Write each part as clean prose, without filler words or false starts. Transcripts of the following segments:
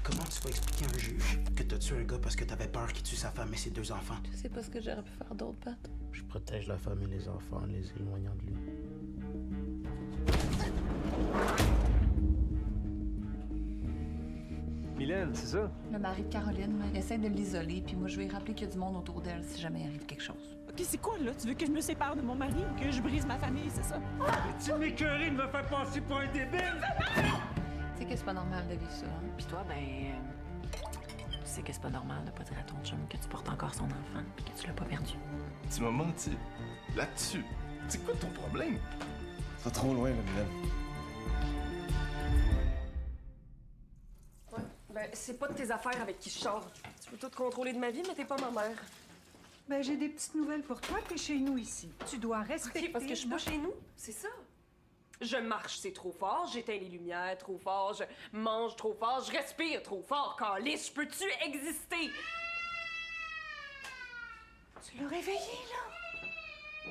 Comment tu vas expliquer à un juge que t'as tué un gars parce que t'avais peur qu'il tue sa femme et ses 2 enfants? Je sais pas ce que j'aurais pu faire d'autre, Pat. Je protège la femme et les enfants en les éloignant de lui. Mylène, c'est ça? Le mari de Caroline, il essaie de l'isoler, puis moi, je vais lui rappeler qu'il y a du monde autour d'elle si jamais il arrive quelque chose. OK, c'est quoi, là? Tu veux que je me sépare de mon mari ou que je brise ma famille, c'est ça? Tu m'écœuries de me faire passer pour un débile! Tu sais que c'est pas normal de vivre ça, hein? Puis toi, tu sais que c'est pas normal de pas dire à ton chum que tu portes encore son enfant puis que tu l'as pas perdu. Tu m'as menti. Là-dessus. C'est quoi ton problème? Ça va trop loin, là, Mylène. Ouais, c'est pas de tes affaires avec qui je sors. Tu peux tout contrôler de ma vie, mais t'es pas ma mère. Ben, j'ai des petites nouvelles pour toi. T'es chez nous ici. Tu dois respecter... OK, parce que je suis pas chez nous, c'est ça. Je marche, c'est trop fort. J'éteins les lumières trop fort. Je mange trop fort. Je respire trop fort. Calice, je peux-tu exister? Tu l'as réveillé, là?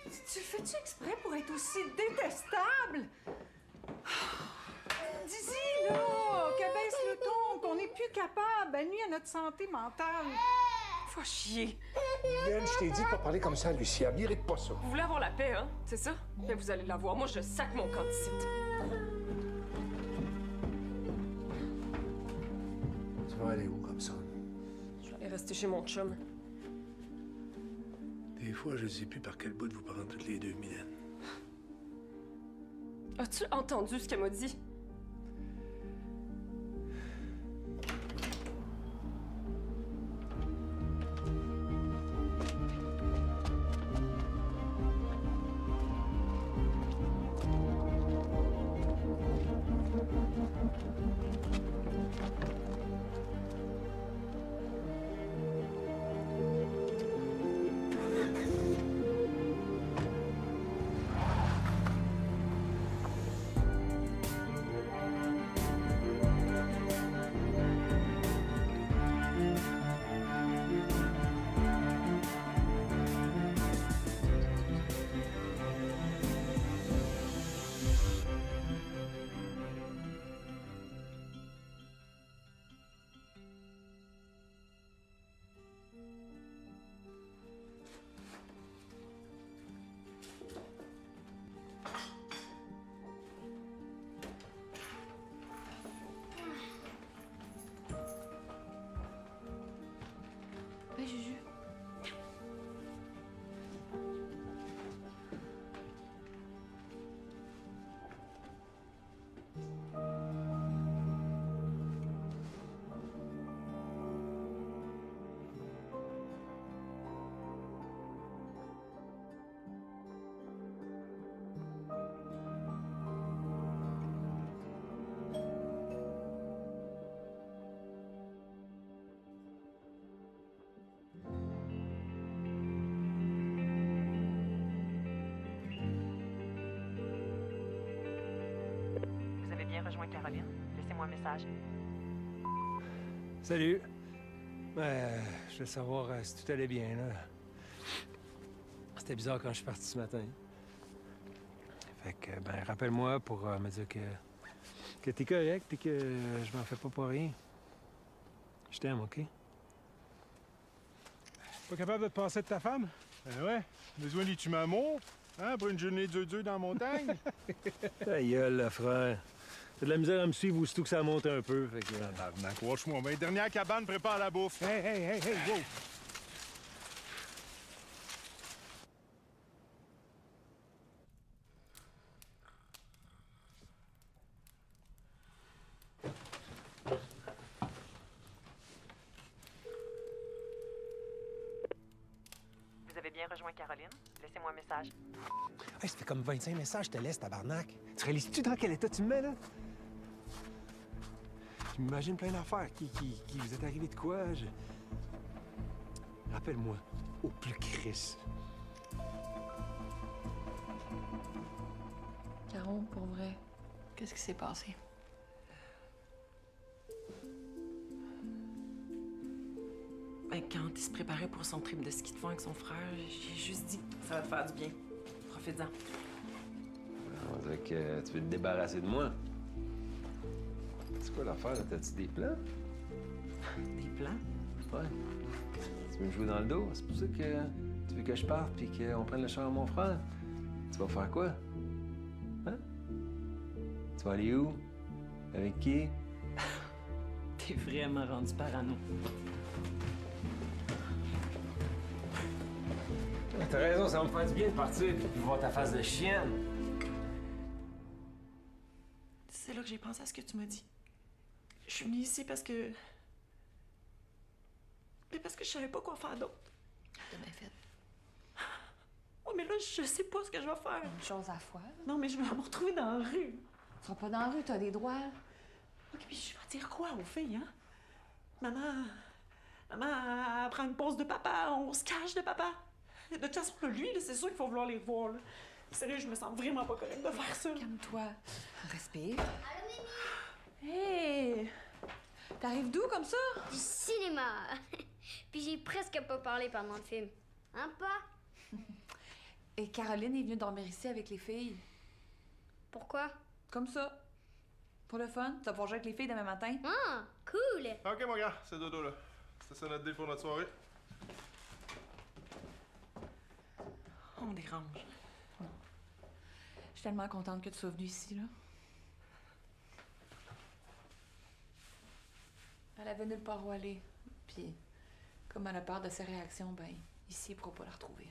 Tu le fais-tu exprès pour être aussi détestable? Dis-y, là, qu'elle baisse le ton, qu'on n'est plus capable. Elle nuit à notre santé mentale. Faut chier. Mylène, je t'ai dit de pas parler comme ça à Lucie. Elle mérite pas ça. Vous voulez avoir la paix, hein? C'est ça? Bien, vous allez l'avoir. Moi, je sac mon camp d'ici. Tu vas aller où comme ça? Je vais aller rester chez mon chum. Des fois, je sais plus par quel bout de vous prendre toutes les deux, Mylène. As-tu entendu ce qu'elle m'a dit? Ben, Juju. Vous avez bien rejoint Caroline. Laissez-moi un message. Salut. Je voulais savoir si tout allait bien, là. C'était bizarre quand je suis parti ce matin. Fait que, rappelle-moi pour me dire que t'es correct et que je m'en fais pas pour rien. Je t'aime, OK? Pas capable de te passer de ta femme? Ben ouais. Besoin d'y tuer un mot? Hein, pour une journée dur dans la montagne? Ta gueule, là, frère. T'as de la misère à me suivre aussitôt que ça monte un peu, fait que... Tabarnak, watch-moi. Ben, dernière cabane, prépare la bouffe. Hey, wow! Vous avez bien rejoint Caroline. Laissez-moi un message. Hey, ça fait comme 25 messages, je te laisse, tabarnak. Tu réalises-tu dans quel état tu me mets, là? Je m'imagine plein d'affaires. Qui vous est arrivé de quoi? Rappelle-moi, au plus Chris. Caro, pour vrai, qu'est-ce qui s'est passé? Quand il se préparait pour son trip de ski de fond avec son frère, j'ai juste dit que ça va te faire du bien. Profite-en. On dirait que tu veux te débarrasser de moi. Tu C'est quoi l'affaire, là? T'as-tu des plans? Des plans? Ouais. Tu veux me jouer dans le dos? C'est pour ça que tu veux que je parte puis qu'on prenne le char à mon frère? Tu vas faire quoi? Hein? Tu vas aller où? Avec qui? T'es vraiment rendu parano. T'as raison, ça va me faire du bien de partir puis de voir ta face de chienne. C'est là que j'ai pensé à ce que tu m'as dit. Je suis venue ici parce que... Mais parce que je savais pas quoi faire d'autre. T'as bien fait. Oui, mais là, je sais pas ce que je vais faire. Une chose à la fois. Non, mais je vais me retrouver dans la rue. Tu seras pas dans la rue, t'as des droits. OK, puis je vais dire quoi aux filles, hein? Maman, elle prend une pause de papa, on se cache de papa. De toute façon, là, lui, là, c'est sûr qu'il faut vouloir les revoir, là. Sérieux, je me sens vraiment pas correcte de faire ça. Calme-toi. Respire. Allô, Mimi? Hey! T'arrives d'où comme ça? Du cinéma. Puis j'ai presque pas parlé pendant le film. Hein, pas? Et Caroline est venue dormir ici avec les filles. Pourquoi? Comme ça. Pour le fun. Tu vas pouvoir jouer avec les filles demain matin. Ah, cool! Ok, mon gars, c'est dodo, là. C'était ça notre deal pour notre soirée. On dérange. Je suis tellement contente que tu sois venue ici, là. Elle avait nulle part où aller. Puis, comme elle a peur de ses réactions, ben, ici, elle pourra pas la retrouver.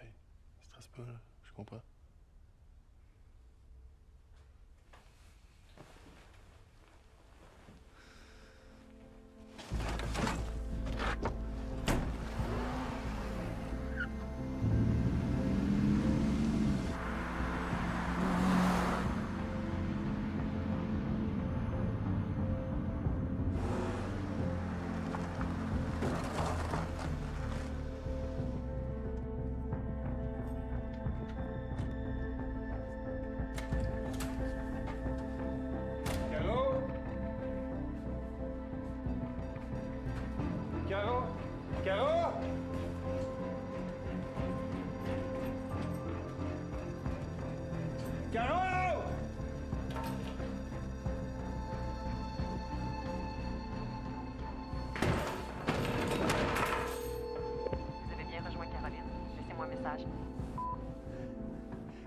Hey, stresse pas, là. Je comprends.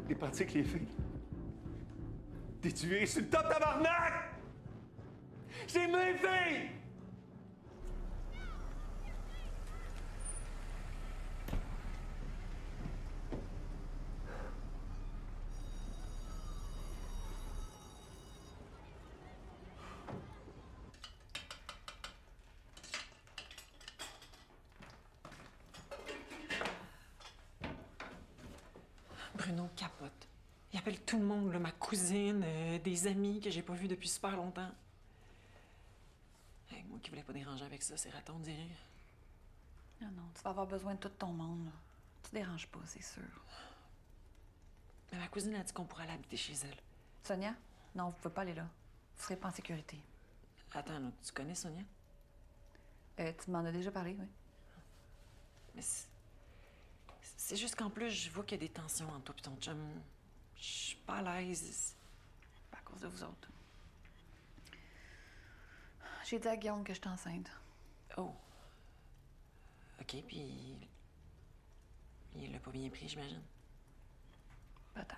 T'es parti avec les filles. T'es tué sur le top, tabarnak! J'ai mes filles! Bruno capote. Il appelle tout le monde, là, ma cousine, des amis que j'ai pas vus depuis super longtemps. Hey, moi qui voulais pas déranger avec ça, c'est raton de dire. Ah non, tu vas avoir besoin de tout ton monde, là. Tu te déranges pas, c'est sûr. Mais ma cousine a dit qu'on pourrait aller habiter chez elle. Sonia? Non, vous pouvez pas aller là. Vous serez pas en sécurité. Attends, là, tu connais Sonia? Tu m'en as déjà parlé, oui. Mais c'est juste qu'en plus, je vois qu'il y a des tensions entre toi et ton chum. Je suis pas à l'aise. À cause de vous autres. J'ai dit à Guillaume que j'étais enceinte. Oh. OK, puis... Il l'a pas bien pris, j'imagine. Pas tant.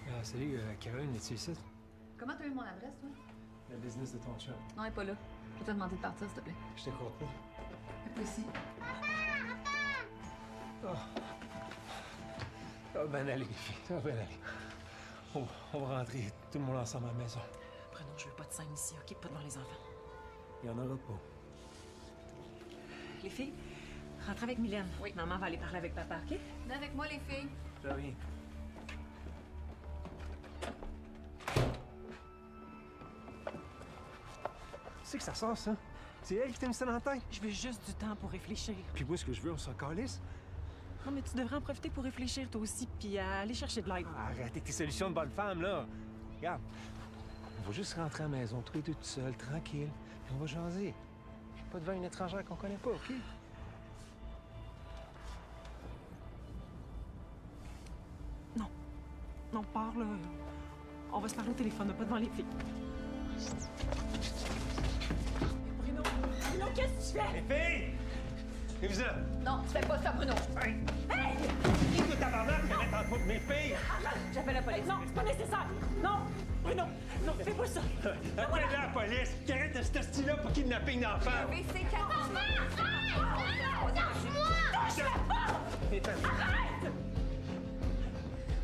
Ah, salut, Caroline, es-tu ici? Comment t'as eu mon adresse, toi? Le business de ton chum. Non, elle est pas là. Je vais te demander de partir, s'il te plaît. Je t'écoute pas. Elle est pas ici. Ça va bien aller, les filles. Ça va bien aller. On va rentrer tout le monde ensemble à la maison. Bruno, je veux pas de scène ici, OK? Pas devant les enfants. Il y en aura pas. Les filles, rentrez avec Mylène. Oui. Maman va aller parler avec papa, OK? Venez avec moi, les filles. Ça vient. Tu sais que ça sort, ça? C'est elle qui t'a mis ça dans la tête? Je veux juste du temps pour réfléchir. Puis moi, ce que je veux, on s'en calisse. Non, mais tu devrais en profiter pour réfléchir, toi aussi, puis aller chercher de l'aide. Arrête avec tes solutions de bonne femme, là. Regarde, on va juste rentrer à la maison, tous les deux tout seuls, tranquille, puis on va jaser. Pas devant une étrangère qu'on connaît pas, OK? Non, parle. On va se parler au téléphone, pas devant les filles. Bruno, qu'est-ce que tu fais? Les filles! Viens-vous-en! Non, tu fais pas ça, Bruno! Hey! Hey! Qui que tabarnak me mettre en couple mes filles? J'appelle la police. Non, c'est pas nécessaire! Non! Bruno! Non, fais pas ça! Appelez la police! Qui arrête de ce style-là pour kidnapping d'enfants! C'est 40. Arrête!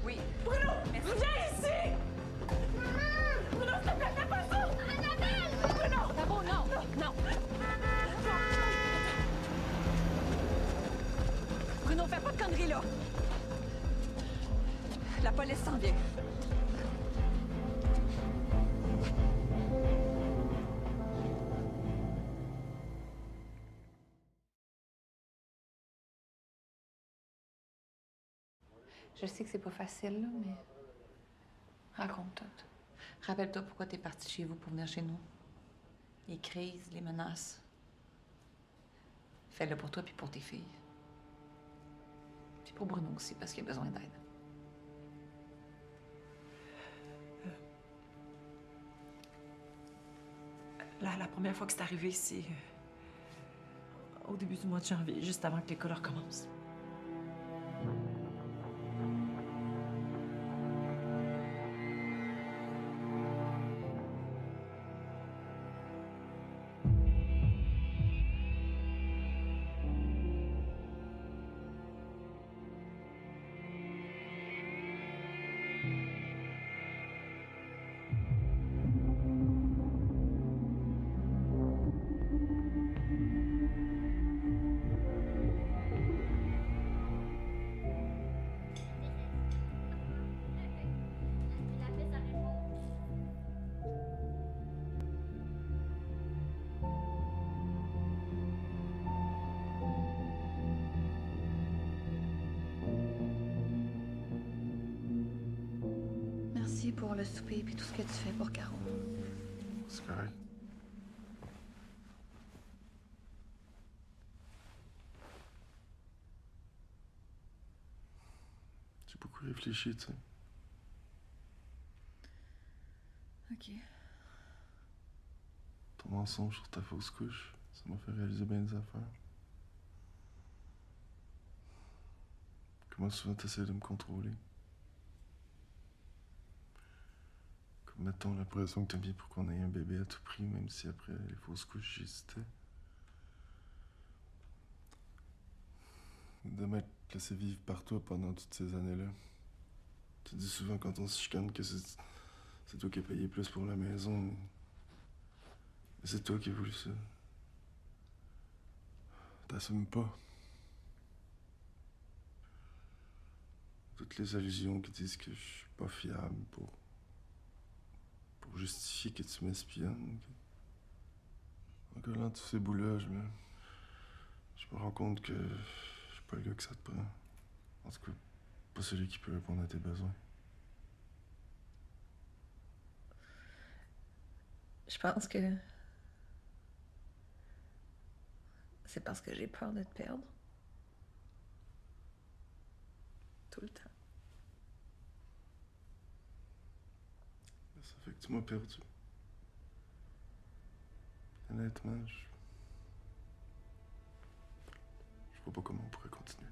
Oui. Bruno! Viens ici! Bruno, s'il te plaît, fais pas ça! Bruno! Bravo, non! Non! Bruno, fais pas de conneries, là! La police s'en vient. Je sais que c'est pas facile, là, mais... Raconte tout. Rappelle-toi pourquoi t'es parti chez vous pour venir chez nous. Les crises, les menaces. Fais-le pour toi puis pour tes filles. Puis pour Bruno aussi, parce qu'il a besoin d'aide. La première fois que c'est arrivé, c'est... au début du mois de janvier, juste avant que l'école recommence. Merci pour le souper et tout ce que tu fais pour Caro. C'est correct. J'ai beaucoup réfléchi, tu sais. OK. Ton mensonge sur ta fausse couche, ça m'a fait réaliser bien des affaires. Comment souvent t'essayes de me contrôler. Comme mettons la pression que t'as mis pour qu'on ait un bébé à tout prix, même si après les fausses couches j'hésitais. De m'être laissé vivre par toi pendant toutes ces années-là. Tu dis souvent quand on se chicane que c'est toi qui as payé plus pour la maison. Mais c'est toi qui as voulu ça. T'assumes pas. Toutes les allusions qui disent que je suis pas fiable pour justifier que tu m'espionnes. En collant tous ces bouts-là, je me rends compte que je suis pas le gars que ça te prend. En tout cas, pas celui qui peut répondre à tes besoins. Je pense que... c'est parce que j'ai peur de te perdre. Tout le temps. Ça fait que tu m'as perdu. Honnêtement, je vois pas comment on pourrait continuer.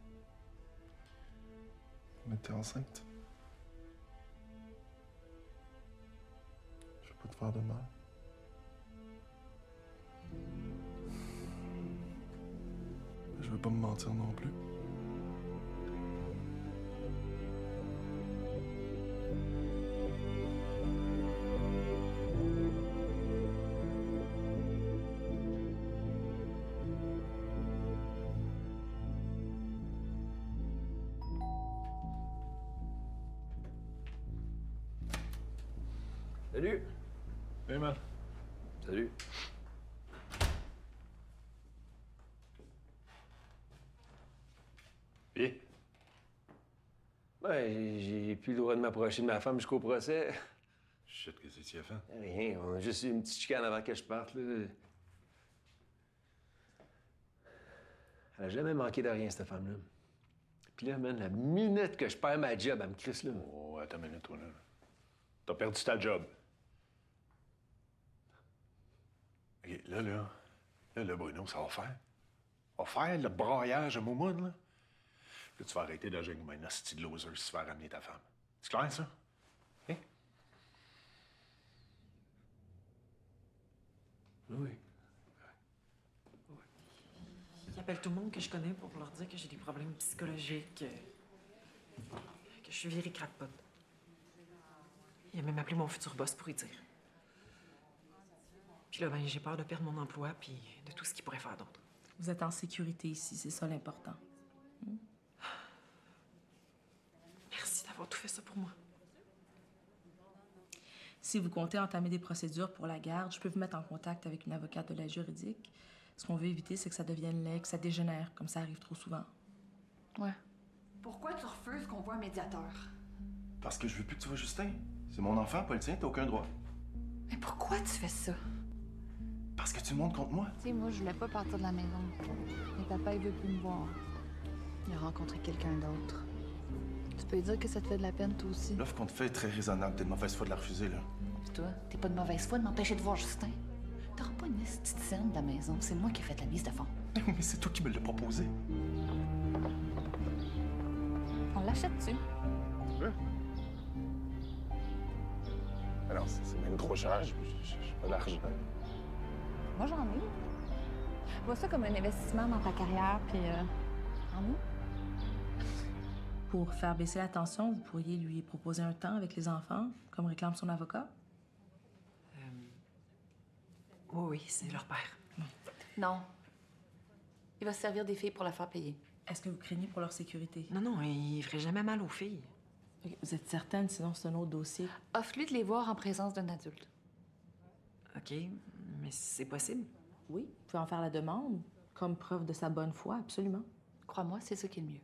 Mais t'es enceinte. Je veux pas te faire de mal. Je veux pas me mentir non plus. Salut! Hey, man. Salut. Et? Ben, j'ai plus le droit de m'approcher de ma femme jusqu'au procès. Shit, qu'est-ce que tu as fait? Rien, on a juste eu une petite chicane avant que je parte, là. Elle a jamais manqué de rien, cette femme-là. Puis là, man, la minute que je perds ma job, elle me crisse là. Oh, attends une minute, toi, là. T'as perdu ta job. OK, là, Bruno, ça va faire. Ça va faire le braillage à Moumoune, là. Là, tu vas arrêter d'agir comme un hostie de loser si tu vas ramener ta femme. C'est clair, ça? Hein? Oui. J'appelle tout le monde que je connais pour leur dire que j'ai des problèmes psychologiques, que je suis virée crackpot. Il a même appelé mon futur boss pour y dire. Puis là, ben, j'ai peur de perdre mon emploi puis de tout ce qu'il pourrait faire d'autre. Vous êtes en sécurité ici, c'est ça l'important. Merci d'avoir tout fait ça pour moi. Si vous comptez entamer des procédures pour la garde, je peux vous mettre en contact avec une avocate de l'aide juridique. Ce qu'on veut éviter, c'est que ça devienne laid, que ça dégénère, comme ça arrive trop souvent. Ouais. Pourquoi tu refuses qu'on voit un médiateur? Parce que je veux plus que tu vois Justin. C'est mon enfant, pas le tien, t'as aucun droit. Mais pourquoi tu fais ça? Parce que tu me montres contre moi. Tu sais, moi, je voulais pas partir de la maison. Mais papa, il veut plus me voir. Il a rencontré quelqu'un d'autre. Tu peux lui dire que ça te fait de la peine, toi aussi. L'offre qu'on te fait est très raisonnable. T'es de mauvaise foi de la refuser, là. Puis toi, t'es pas de mauvaise foi de m'empêcher de voir Justin. T'auras pas une petite scène de la maison. C'est moi qui ai fait la mise de fond. Mais c'est toi qui me l'as proposé. On l'achète-tu? Ouais. Alors, c'est même trop cher. J'ai pas d'argent. Moi, j'en ai. Vois ça comme un investissement dans ta carrière, puis en nous. Pour faire baisser la tension, vous pourriez lui proposer un temps avec les enfants, comme réclame son avocat. Oui, c'est leur père. Non. Il va se servir des filles pour la faire payer. Est-ce que vous craignez pour leur sécurité? Non, il ferait jamais mal aux filles. Vous êtes certaine, sinon c'est un autre dossier. Offre-lui de les voir en présence d'un adulte. OK, mais c'est possible? Oui, vous pouvez en faire la demande, comme preuve de sa bonne foi, absolument. Crois-moi, c'est ça qui est le mieux.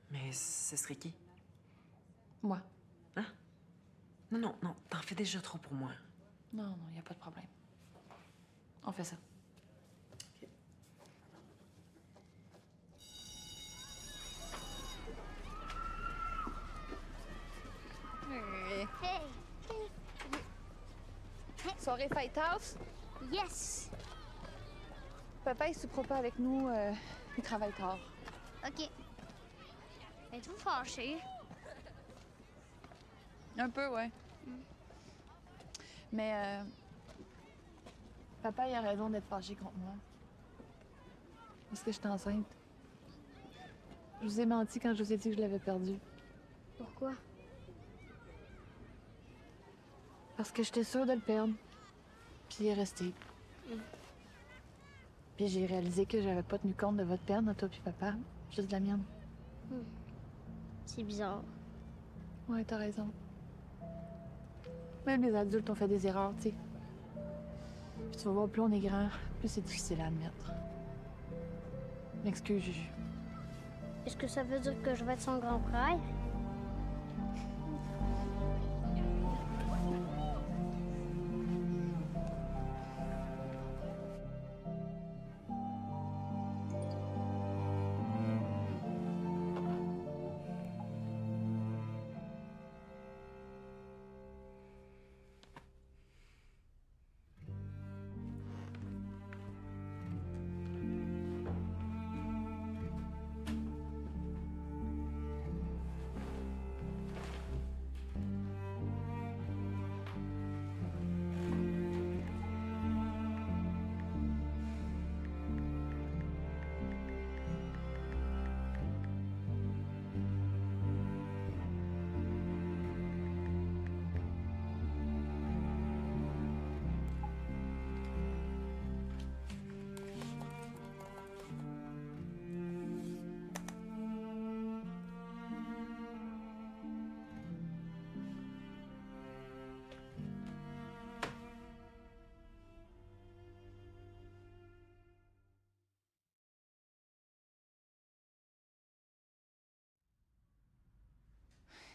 Mais ce serait qui? Moi. Hein? Non, t'en fais déjà trop pour moi. Non, il n'y a pas de problème. On fait ça. OK. Hey. Soirée Fight House? Yes. Papa, il soupera pas avec nous. Il travaille tard. OK. Êtes-vous fâché? Un peu, ouais. Mais papa, il a raison d'être fâché contre moi. Parce que j'étais enceinte. Je vous ai menti quand je vous ai dit que je l'avais perdu. Pourquoi? Parce que j'étais sûre de le perdre. Puis il est resté. Puis j'ai réalisé que j'avais pas tenu compte de votre perte, de toi puis papa. Juste de la mienne. C'est bizarre. Ouais, t'as raison. Même les adultes ont fait des erreurs, tu sais. Puis tu vas voir, plus on est grand, plus c'est difficile à admettre. M'excuse, Juju. Est-ce que ça veut dire que je vais être son grand frère?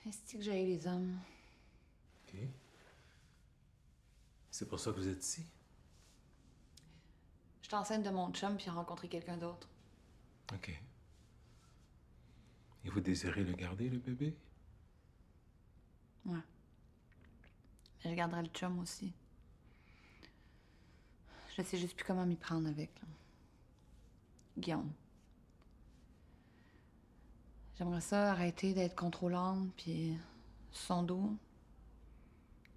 Est-ce que j'ai les hommes? OK. C'est pour ça que vous êtes ici? Je suis enceinte de mon chum puis il a rencontré quelqu'un d'autre. OK. Et vous désirez le garder, le bébé? Ouais. Mais je garderai le chum aussi. Je sais juste plus comment m'y prendre avec, là. Guillaume. J'aimerais ça arrêter d'être contrôlante, puis son dos.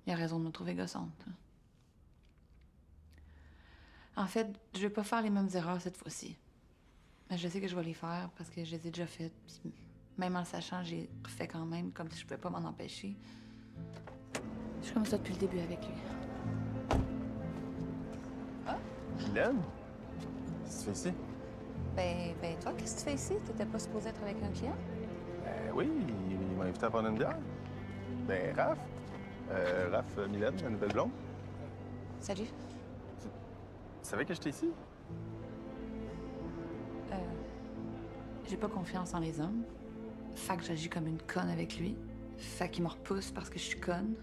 Il a raison de me trouver gossante. En fait, je vais pas faire les mêmes erreurs cette fois-ci. Mais je sais que je vais les faire parce que je les ai déjà faites. Puis même en le sachant, j'ai refait quand même, comme si je pouvais pas m'en empêcher. Je suis comme ça depuis le début avec lui. Ah? Mylène? Qu'est-ce que tu fais ici? Ben, toi, qu'est-ce que tu fais ici? T'étais pas supposé être avec un client? Ben oui, il m'a invité à prendre une bière. Ben, Raph, Mylène, la nouvelle blonde. Salut. Tu savais que j'étais ici? J'ai pas confiance en les hommes. Fait que j'agis comme une conne avec lui. Fait qu'il me repousse parce que je suis conne.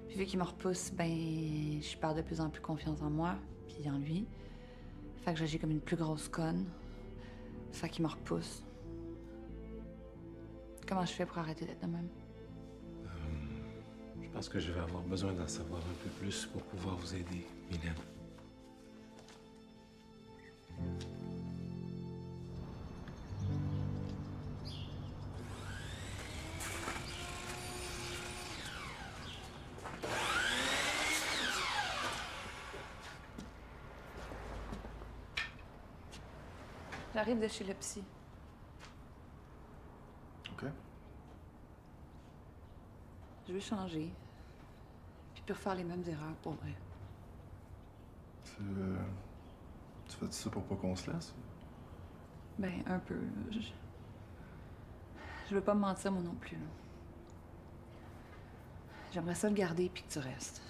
Puis vu qu'il me repousse, ben, je perds de plus en plus confiance en moi, puis en lui. Fait que j'agis comme une plus grosse conne. Fait qu'il me repousse. Comment je fais pour arrêter d'être de même? Je pense que je vais avoir besoin d'en savoir un peu plus pour pouvoir vous aider, Mylène. J'arrive de chez le psy. OK. Je veux changer. Puis plus refaire les mêmes erreurs, pour vrai. Tu fais ça pour pas qu'on se laisse? Ben, un peu. Je veux pas me mentir, moi non plus. Là. J'aimerais ça le garder puis que tu restes.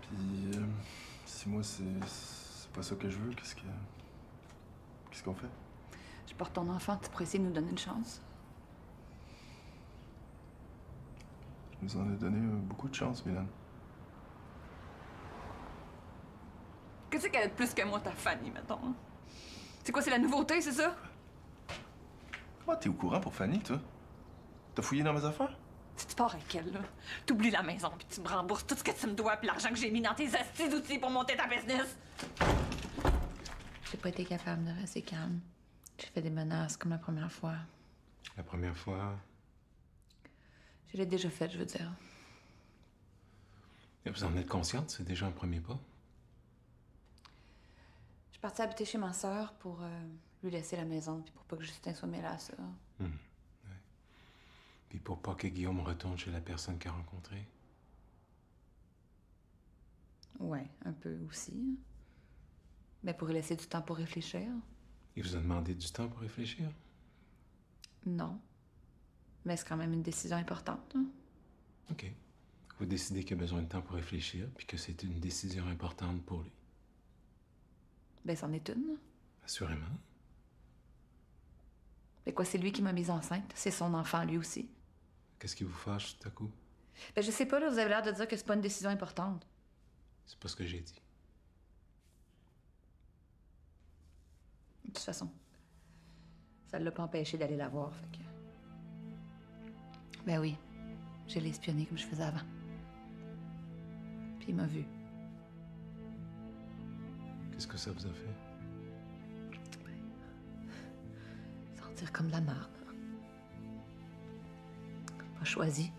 Puis, si moi, c'est pas ça que je veux, qu'est-ce qu'on fait? Je porte ton enfant, tu pourrais essayer de nous donner une chance. Je nous en ai donné beaucoup de chance, Mylène. Qu'est-ce qu'elle a de plus que moi, ta Fanny, mettons? Hein? C'est quoi, c'est la nouveauté, c'est ça? Comment t'es au courant pour Fanny, toi? T'as fouillé dans mes affaires? Si tu pars avec elle, là, t'oublies la maison, puis tu me rembourses tout ce que tu me dois, puis l'argent que j'ai mis dans tes astis d'outils pour monter ta business. J'ai pas été capable de rester calme. J'ai fait des menaces comme la première fois. La première fois... Je l'ai déjà faite, je veux dire. Et vous en êtes consciente? C'est déjà un premier pas? Je suis partie habiter chez ma sœur pour lui laisser la maison, puis pour pas que Justin soit mêlé à ça. Ouais. Puis pour pas que Guillaume retourne chez la personne qu'il a rencontrée? Ouais, un peu aussi. Mais pour lui laisser du temps pour réfléchir. Il vous a demandé du temps pour réfléchir? Non. Mais c'est quand même une décision importante. Hein? OK. Vous décidez qu'il a besoin de temps pour réfléchir, puis que c'est une décision importante pour lui. Ben, c'en est une. Assurément. Mais quoi, c'est lui qui m'a mise enceinte. C'est son enfant, lui aussi. Qu'est-ce qui vous fâche tout à coup? Ben, je sais pas, là, vous avez l'air de dire que c'est pas une décision importante. C'est pas ce que j'ai dit. De toute façon, ça l'a pas empêché d'aller la voir, fait que... Ben oui, je l'ai espionné comme je faisais avant. Puis il m'a vu. Qu'est-ce que ça vous a fait? Sentir comme de la marde. Pas choisi.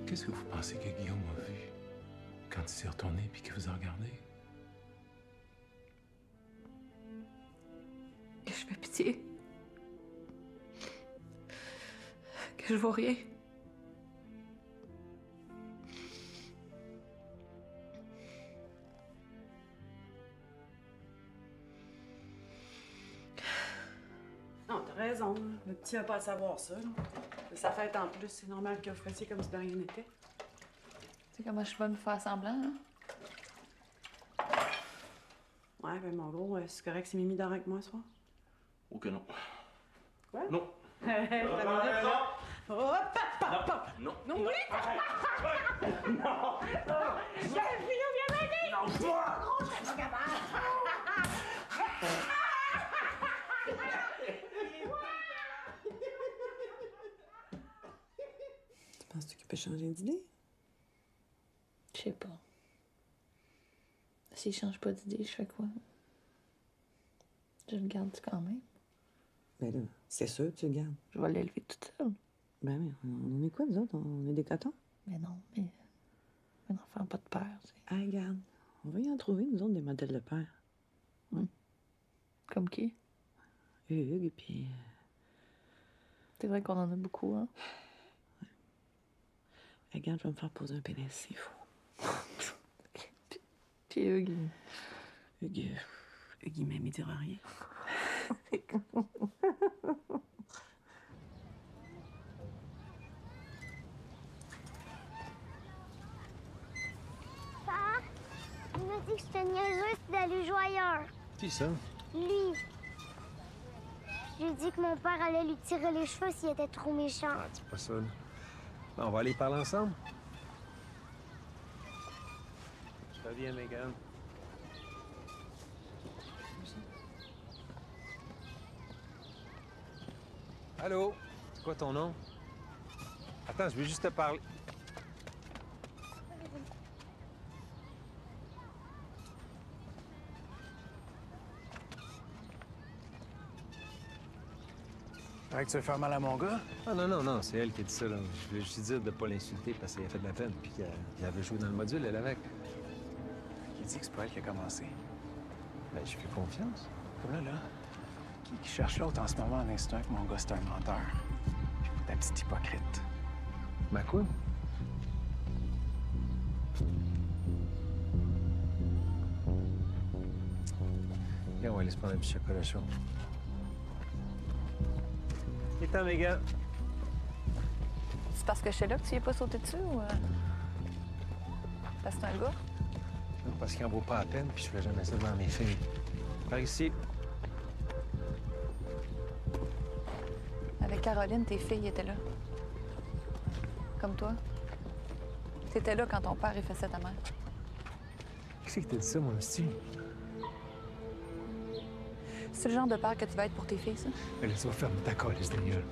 Qu'est-ce que vous pensez que Guillaume a vu quand il s'est retourné puis qu'il vous a regardé? Que je fais pitié. Que je vois rien. Non, t'as raison. Le petit a pas à savoir ça. Là. C'est sa fête en plus. C'est normal que vous fassiez comme si de rien n'était. Tu sais comment je suis bonne pour faire semblant, hein? Ouais, ben mon gros, c'est correct si Mimi dort avec moi ce soir? Oh que non. Quoi? Non. T'as Oh, papa! Non. Non, oui! Non. La fille vient m'aider! Non, toi! Je serais pas capable! Tu penses que tu peux changer d'idée? Je sais pas. S'il change pas d'idée, je fais quoi? Je le garde quand même. Ben là, c'est sûr que tu le gardes. Je vais l'élever toute seule. Ben oui, on est quoi, nous autres? On est des cotons? Mais non, mais un enfant pas de père, c'est... Ah, regarde, on va y en trouver, nous autres, des modèles de père. Comme qui? Hugues, et puis... C'est vrai qu'on en a beaucoup, hein? Regarde, je vais me faire poser un pénis s'il faut. Puis Hugues... Hugues, même, il dira rien. Papa, il m'a dit que j'étais niaiseuse et d'aller jouer ailleurs. Qui ça? Lui. Je lui ai dit que mon père allait lui tirer les cheveux s'il était trop méchant. Ah, c'est pas ça. On va aller parler ensemble. Ça va bien, Megan. Allô? C'est quoi ton nom? Attends, je veux juste te parler. Paraît que tu veux faire mal à mon gars? Ah non, c'est elle qui a dit ça, là. Je voulais juste dire de pas l'insulter parce qu'elle a fait de la peine puis qu'elle avait joué dans le module, elle avec. Il dit que c'est pas elle qui a commencé. Ben, je fais confiance. Comme là, qui cherche l'autre en ce moment en instant que mon gars, c'est un menteur. Ta petite hypocrite. Ben quoi? Viens, on va aller se prendre un petit chocolat chaud. Et temps, mes gars? C'est parce que je suis là que tu y es pas sauté dessus ou... Parce que c'est un gars? Non, parce qu'il en vaut pas la peine, puis je fais jamais ça devant mes filles. Par ici. Avec Caroline, tes filles étaient là. Comme toi. T'étais là quand ton père effaçait ta mère. Qui c'est qui t'a dit ça, mon style? C'est le genre de père que tu vas être pour tes filles, ça? Laisse-moi fermer ta calisse de gueule.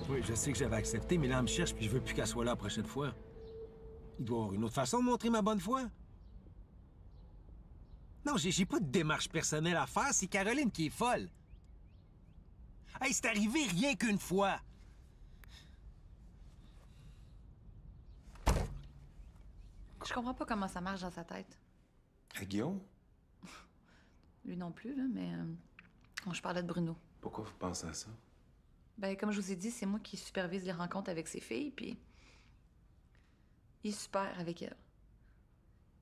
Oui, je sais que j'avais accepté, mais là, elle me cherche puis je veux plus qu'elle soit là la prochaine fois. Il doit y avoir une autre façon de montrer ma bonne foi. Non, j'ai pas de démarche personnelle à faire, c'est Caroline qui est folle. Hey, c'est arrivé rien qu'une fois. Je comprends pas comment ça marche dans sa tête. À Guillaume? Lui non plus, là, mais... Bon, je parlais de Bruno. Pourquoi vous pensez à ça? Ben, comme je vous ai dit, c'est moi qui supervise les rencontres avec ses filles, puis... Il est super avec elle.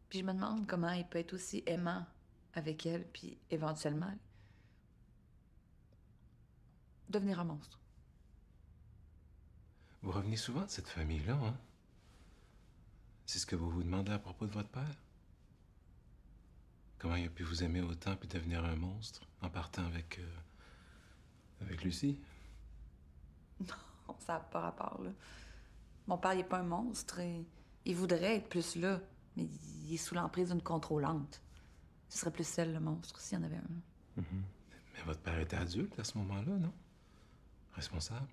Puis je me demande comment il peut être aussi aimant avec elle, puis éventuellement... devenir un monstre. Vous revenez souvent de cette famille-là, hein? C'est ce que vous vous demandez à propos de votre père? Comment il a pu vous aimer autant puis devenir un monstre en partant avec Lucie? Non, ça n'a pas rapport, là. Mon père, il n'est pas un monstre. Il voudrait être plus là, mais il est sous l'emprise d'une contrôlante. Ce serait plus elle, le monstre, s'il y en avait un. Mais votre père était adulte à ce moment-là, non? Responsable?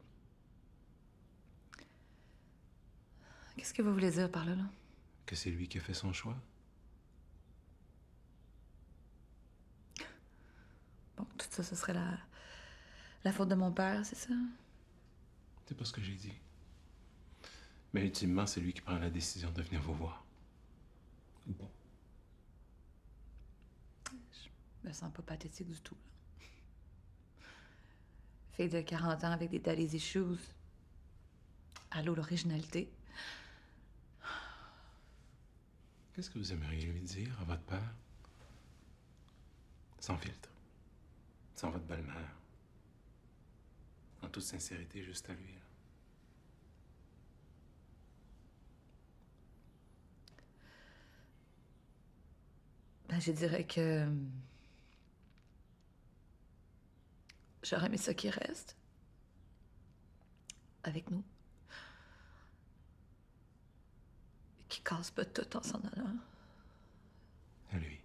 Qu'est-ce que vous voulez dire par là, là? Que c'est lui qui a fait son choix? Bon, tout ça, ce serait la faute de mon père, c'est ça? C'est pas ce que j'ai dit. Mais ultimement, c'est lui qui prend la décision de venir vous voir. Bon. Je me sens pas pathétique du tout, là. Fille de 40 ans avec des daddy's issues. Allô, l'originalité. Qu'est-ce que vous aimeriez lui dire à votre père? Sans filtre. Sans votre belle-mère. En toute sincérité, juste à lui. Là. Ben, Je dirais que... J'aurais aimé ça qui reste. Avec nous. Qui casse pas tout en s'en allant. À lui.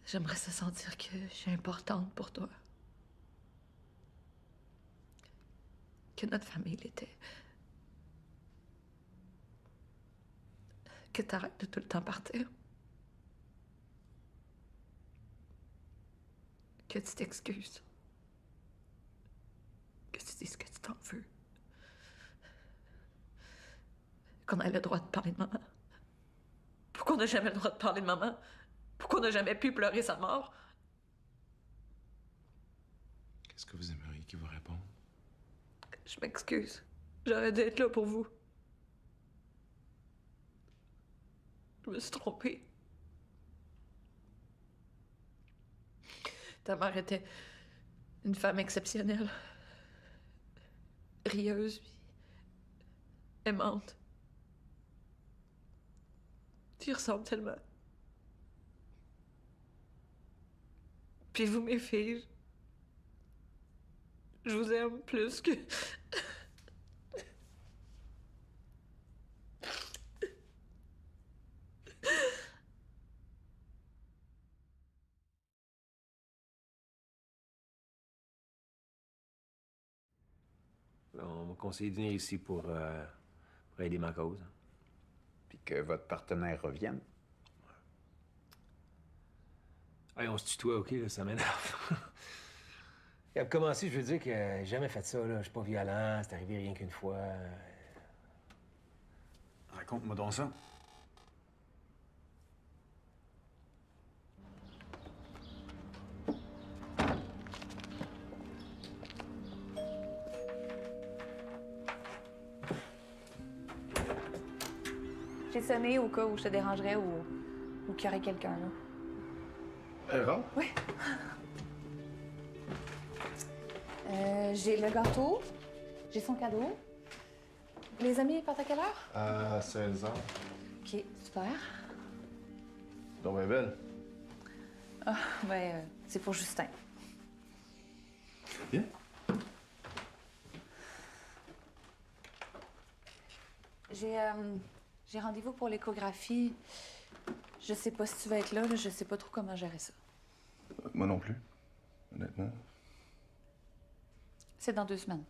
J'aimerais ça sentir que je suis importante pour toi. Que notre famille l'était. Que t'arrêtes de tout le temps partir. Que tu t'excuses. Que tu dises que tu t'en veux. Qu'on ait le droit de parler de maman. Pourquoi on n'a jamais le droit de parler de maman? Pourquoi on n'a jamais pu pleurer sa mort? Qu'est-ce que vous aimeriez qu'il vous réponde? Je m'excuse. J'aurais dû être là pour vous. Je me suis trompée. Ta mère était une femme exceptionnelle. Rieuse, puis aimante. Tu y ressembles tellement. Puis vous, mes filles, je vous aime plus que... On m'a conseillé de venir ici pour aider ma cause. Puis que votre partenaire revienne. Hey, on se tutoie, OK? Là, ça m'énerve. Et à commencer, je veux dire que j'ai jamais fait ça. Là. Je suis pas violent, c'est arrivé rien qu'une fois. Raconte-moi donc ça. J'ai sonné au cas où je te dérangerais ou qu'il y aurait quelqu'un, là. Rentre? Oui. J'ai le gâteau, j'ai son cadeau. Les amis partent à quelle heure? À 16h. OK, super. Donc, ben belle. Ah, ben, c'est pour Justin. Bien. J'ai rendez-vous pour l'échographie. Je sais pas si tu vas être là, je sais pas trop comment gérer ça. Moi non plus, honnêtement. C'est dans 2 semaines.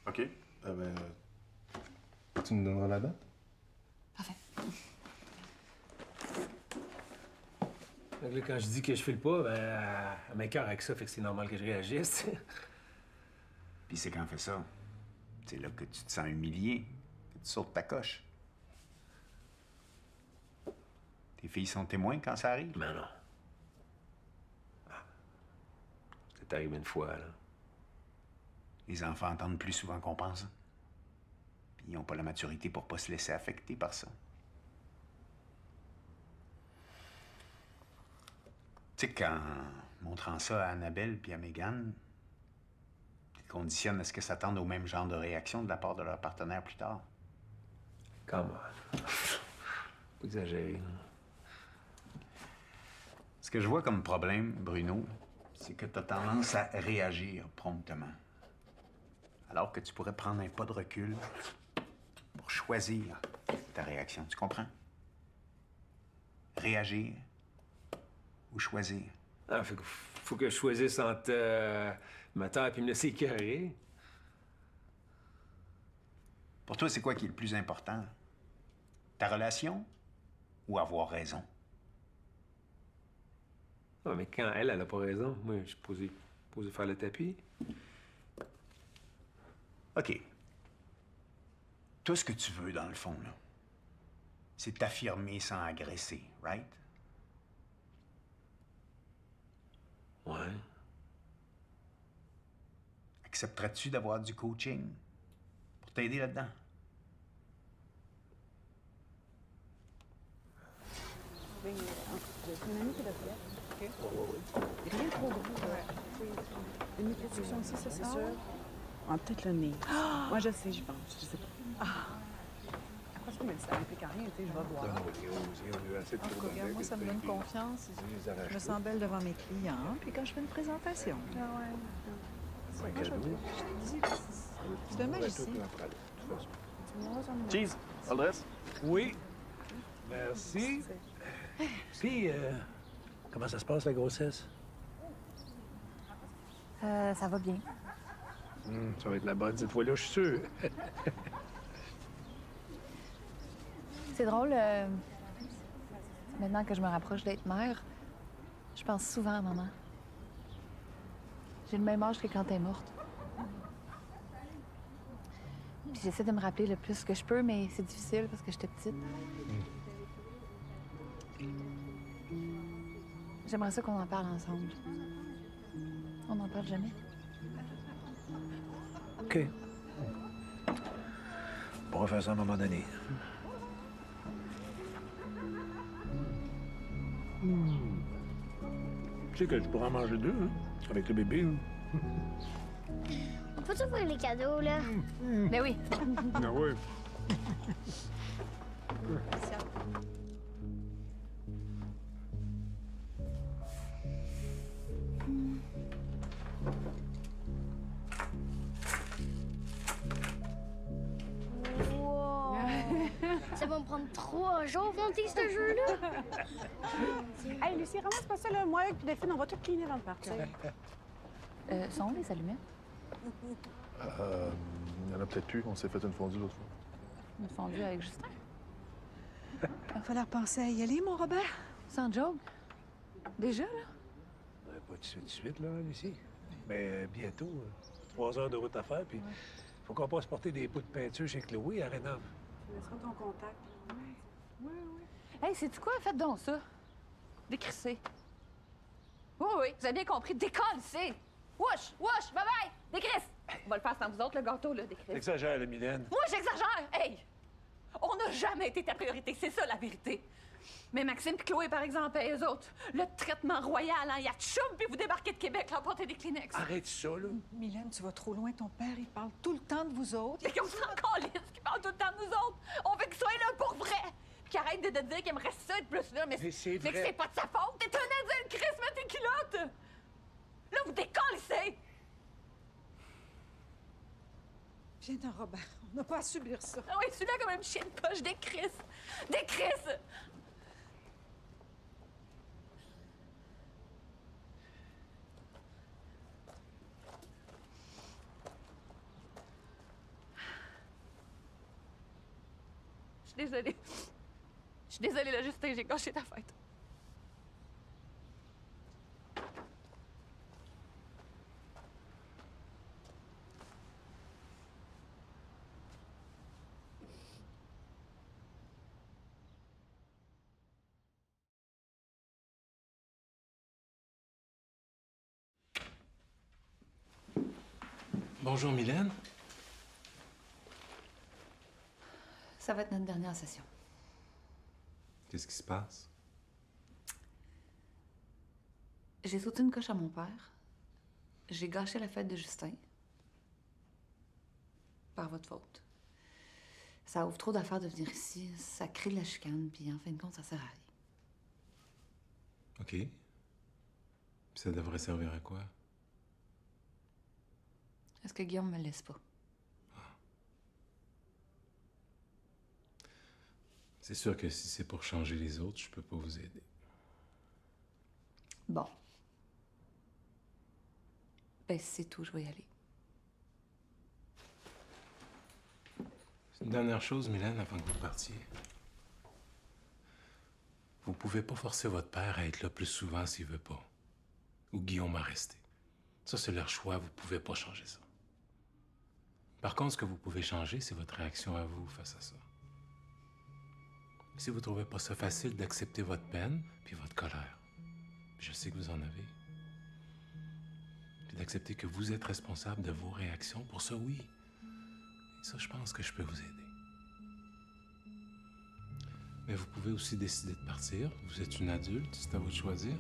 OK. Tu nous donneras la date? Parfait. Donc là, quand je dis que je file pas, ben, elle m'écoeure avec ça, fait que c'est normal que je réagisse. Puis c'est quand on fait ça, c'est là que tu te sens humilié, que tu sautes ta coche. Tes filles sont témoins quand ça arrive? Mais non. C'est arrivé une fois, là. Les enfants entendent plus souvent qu'on pense. Puis ils n'ont pas la maturité pour pas se laisser affecter par ça. Tu sais, qu'en montrant ça à Annabelle puis à Mégane, ils te conditionnent à ce que s'attendent au même genre de réaction de la part de leur partenaire plus tard. Come on. Faut exagérer. Ce que je vois comme problème, Bruno, c'est que tu as tendance à réagir promptement. Alors que tu pourrais prendre un pas de recul pour choisir ta réaction. Tu comprends? Réagir ou choisir. Ah, faut que je choisisse entre ma terre et me laisser écœurer. Pour toi, c'est quoi qui est le plus important? Ta relation ou avoir raison? Ah, mais quand elle a pas raison, moi, je suis posé faire le tapis. OK. Tout ce que tu veux, dans le fond, là, c'est t'affirmer sans agresser, right? Ouais. Accepterais-tu d'avoir du coaching pour t'aider là-dedans? Rien trop gros. Une liposuction aussi, ça, c'est sûr. Ah, peut-être le nez. Moi, je sais, je pense. Je sais pas. À quoi ça ça, mais ça implique rien, tu sais, je vais voir. En tout cas, regarde, moi, ça me donne confiance. Je me sens belle devant mes clients, puis quand je fais une présentation. Ah ouais. C'est de magicien. Cheese, adresse? Oui. Merci. Puis, comment ça se passe, la grossesse? Ça va bien. Ça va être la bonne cette fois-là, je suis sûr. C'est drôle, maintenant que je me rapproche d'être mère, je pense souvent à maman. J'ai le même âge que quand elle est morte. Puis j'essaie de me rappeler le plus que je peux, mais c'est difficile parce que j'étais petite. J'aimerais ça qu'on en parle ensemble. On n'en parle jamais. OK. On pourra faire ça à un moment donné. Tu sais que je pourrais en manger deux, hein, avec le bébé. Hein. On peut ouvrir les cadeaux, là? Ben oui. Ah oui. Wow! Ça va me prendre 3 jours monter ce jeu-là. Hey, Lucie, ramasse pas ça, là. Moi, puis Delphine, on va tout cleaner avant de partir. Sont où les allumettes? Il y en a peut-être plus. On s'est fait une fondue l'autre fois. Une fondue avec Justin? Il va falloir penser à y aller, mon Robert. Sans joke? Déjà, là? Pas tout de suite, là, Lucie. Mais bientôt, 3 heures de route à faire, puis faut qu'on passe porter des pots de peinture chez Chloé à Rénov. Tu laisseras ton contact. Oui. Hey, sais-tu quoi? Faites donc ça. Décrissez. Oui, vous avez bien compris. Décalissez. Wesh, bye-bye. Décrisse. On va le faire sans vous autres, le gâteau, là, décrisse. T'exagères, là, Mylène. Moi, j'exagère. Hey! On n'a jamais été ta priorité, c'est ça la vérité. Mais Maxime et Chloé, par exemple, et eux autres, le traitement royal, hein, il y a tchoum, puis vous débarquez de Québec, là, porter des Kleenex. Arrête ça, là. Mylène, tu vas trop loin. Ton père, il parle tout le temps de vous autres. Mais qu'on s'en calisse, qui parle tout le temps de nous autres. On veut qu'il soit là pour vrai. Puis qu'il arrête de dire qu'il aimerait ça être plus là, mais c'est vrai. que c'est pas de sa faute. T'es un indien, Chris, mets tes culottes. Là, vous décalissez. Viens-t'en, Robert. On n'a pas à subir ça. Ah oui, celui-là comme un chien de poche, décrisse. Décrisse. Je suis désolée, là, Justin, j'ai gâché ta fête. Bonjour, Mylène. Ça va être notre dernière session. Qu'est-ce qui se passe? J'ai sauté une coche à mon père. J'ai gâché la fête de Justin. Par votre faute. Ça ouvre trop d'affaires de venir ici. Ça crée de la chicane, puis en fin de compte, ça sert à rien. OK. Puis ça devrait servir à quoi? Est-ce que Guillaume me laisse pas? C'est sûr que si c'est pour changer les autres, je peux pas vous aider. Bon. Ben, c'est tout, je vais y aller. Une dernière chose, Mylène, avant que vous partiez. Vous pouvez pas forcer votre père à être là plus souvent s'il veut pas. Ou Guillaume à rester. Ça, c'est leur choix, vous pouvez pas changer ça. Par contre, ce que vous pouvez changer, c'est votre réaction à vous face à ça. Si vous trouvez pas ça facile d'accepter votre peine puis votre colère, puis je sais que vous en avez, puis d'accepter que vous êtes responsable de vos réactions, pour ça, oui. Et ça, je pense que je peux vous aider. Mais vous pouvez aussi décider de partir. Vous êtes une adulte, c'est à vous de choisir.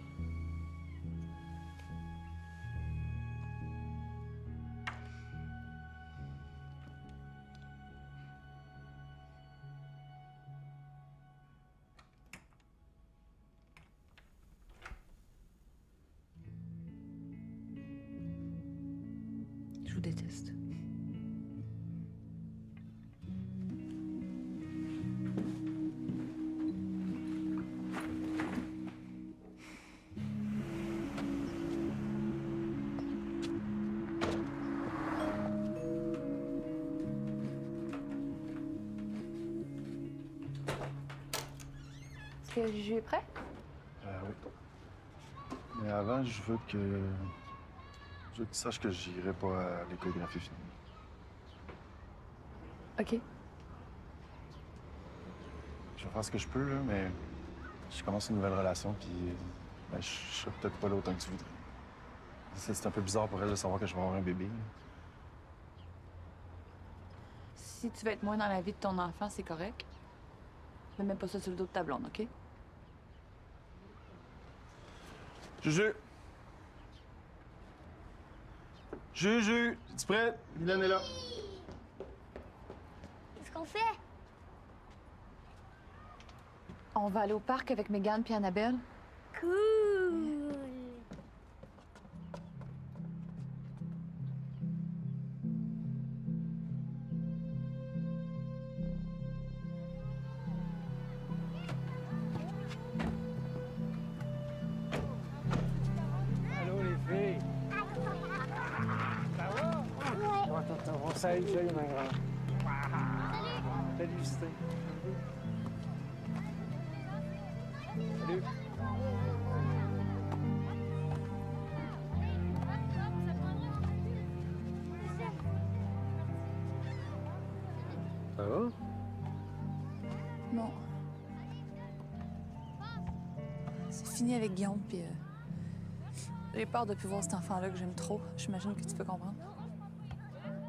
vous déteste. Est-ce que Juju est prêt? Oui. Mais avant, je veux que tu saches que j'irai pas à l'échographie finale. OK. Je vais faire ce que je peux, là, mais je commence une nouvelle relation, puis ben, je serai peut-être pas là autant que tu voudrais. C'est un peu bizarre pour elle de savoir que je vais avoir un bébé. Si tu veux être moins dans la vie de ton enfant, c'est correct. Mais mets pas ça sur le dos de ta blonde, OK? Juju! Juju! Es-tu prête? Mylène est là. Qu'est-ce qu'on fait? On va aller au parc avec Mégane puis Annabelle. Cool! Allô, les filles? Ça va? Ouais. Attends, salut, ma grande. Salut, Justin. Salut. Ça va? Non. C'est fini avec Guillaume, puis j'ai peur de plus voir cet enfant-là que j'aime trop. J'imagine que tu peux comprendre.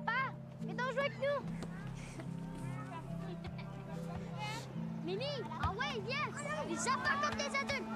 Papa, viens donc jouer avec nous! Mimi, ah ouais, viens! Les enfants comme des adultes!